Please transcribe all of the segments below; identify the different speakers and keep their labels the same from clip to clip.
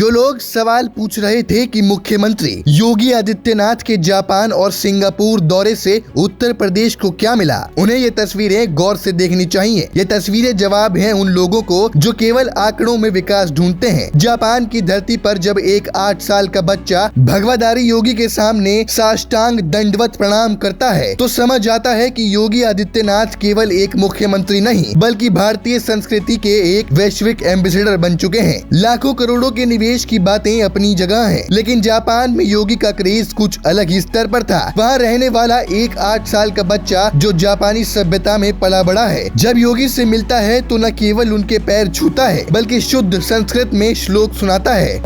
Speaker 1: जो लोग सवाल पूछ रहे थे कि मुख्यमंत्री योगी आदित्यनाथ के जापान और सिंगापुर दौरे से उत्तर प्रदेश को क्या मिला, उन्हें ये तस्वीरें गौर से देखनी चाहिए। ये तस्वीरें जवाब हैं उन लोगों को जो केवल आंकड़ों में विकास ढूंढते हैं। जापान की धरती पर जब एक 8 साल का बच्चा भगवाधारी योगी के सामने साष्टांग दंडवत प्रणाम करता है तो समझ आता है कि योगी आदित्यनाथ केवल एक मुख्यमंत्री नहीं बल्कि भारतीय संस्कृति के एक वैश्विक एम्बेसडर बन चुके हैं। लाखों करोड़ों के निवेश की बातें अपनी जगह हैं, लेकिन जापान में योगी का क्रेज कुछ अलग ही स्तर पर था। वहाँ रहने वाला एक 8 साल का बच्चा जो जापानी सभ्यता में पला बड़ा है, जब योगी से मिलता है तो न केवल उनके पैर छूता है बल्कि शुद्ध संस्कृत में श्लोक सुनाता है।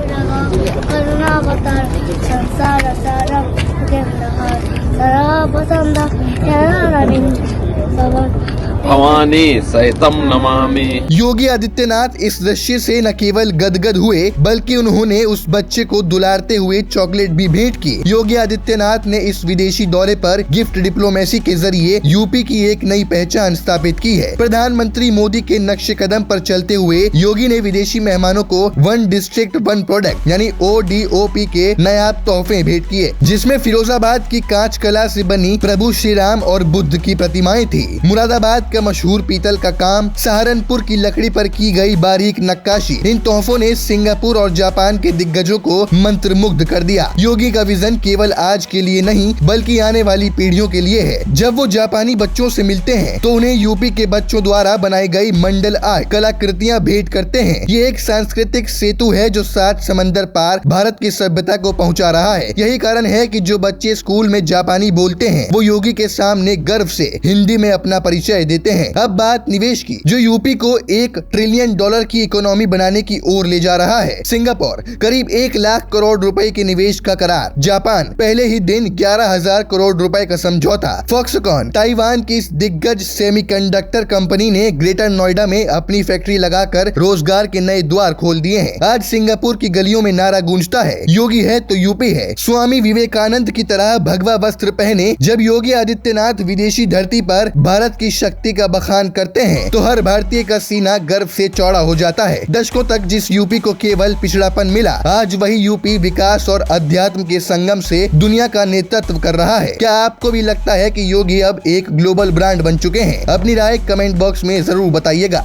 Speaker 2: भवानी सहितम नमामि।
Speaker 1: योगी आदित्यनाथ इस दृश्य से न केवल गदगद हुए बल्कि उन्होंने उस बच्चे को दुलारते हुए चॉकलेट भी भेंट की। योगी आदित्यनाथ ने इस विदेशी दौरे पर गिफ्ट डिप्लोमेसी के जरिए यूपी की एक नई पहचान स्थापित की है। प्रधानमंत्री मोदी के नक्शे कदम पर चलते हुए योगी ने विदेशी मेहमानों को 1 डिस्ट्रिक्ट 1 प्रोडक्ट यानी ODOP के नायाब तोहफे भेंट किए, जिसमें फिरोजाबाद की कांच कला से बनी प्रभु श्री राम और बुद्ध की प्रतिमाएं थी। मुरादाबाद का मशहूर पीतल का काम, सहारनपुर की लकड़ी पर की गई बारीक नक्काशी, इन तोहफों ने सिंगापुर और जापान के दिग्गजों को मंत्रमुग्ध कर दिया। योगी का विजन केवल आज के लिए नहीं बल्कि आने वाली पीढ़ियों के लिए है। जब वो जापानी बच्चों से मिलते हैं तो उन्हें यूपी के बच्चों द्वारा बनाई गई मंडल आर्ट कलाकृतियां भेंट करते हैं। ये एक सांस्कृतिक सेतु है जो 7 समंदर पार भारत की सभ्यता को पहुंचा रहा है। यही कारण है कि जो बच्चे स्कूल में जापानी बोलते हैं वो योगी के सामने गर्व से हिंदी में अपना परिचय देते हैं। अब बात निवेश की, जो यूपी को $1 ट्रिलियन की इकोनॉमी बनाने की ओर ले जा रहा है। सिंगापुर करीब 1 लाख करोड़ रुपए के निवेश का करार, जापान पहले ही दिन 11,000 करोड़ रुपए का समझौता, फॉक्सकॉन ताइवान की इस दिग्गज सेमीकंडक्टर कंपनी ने ग्रेटर नोएडा में अपनी फैक्ट्री लगाकर रोजगार के नए द्वार खोल दिए हैं। आज सिंगापुर की गलियों में नारा गूंजता है, योगी है तो यूपी है। स्वामी विवेकानंद की तरह भगवा वस्त्र पहने जब योगी आदित्यनाथ विदेशी धरती पर भारत की शक्ति का बखान करते हैं तो हर भारतीय का सीना गर्व से चौड़ा हो जाता है। दशकों तक जिस यूपी को केवल पिछड़ापन मिला, आज वही यूपी विकास और अध्यात्म के संगम से दुनिया का नेतृत्व कर रहा है। क्या आपको भी लगता है कि योगी अब एक ग्लोबल ब्रांड बन चुके हैं? अपनी राय कमेंट बॉक्स में जरूर बताइएगा।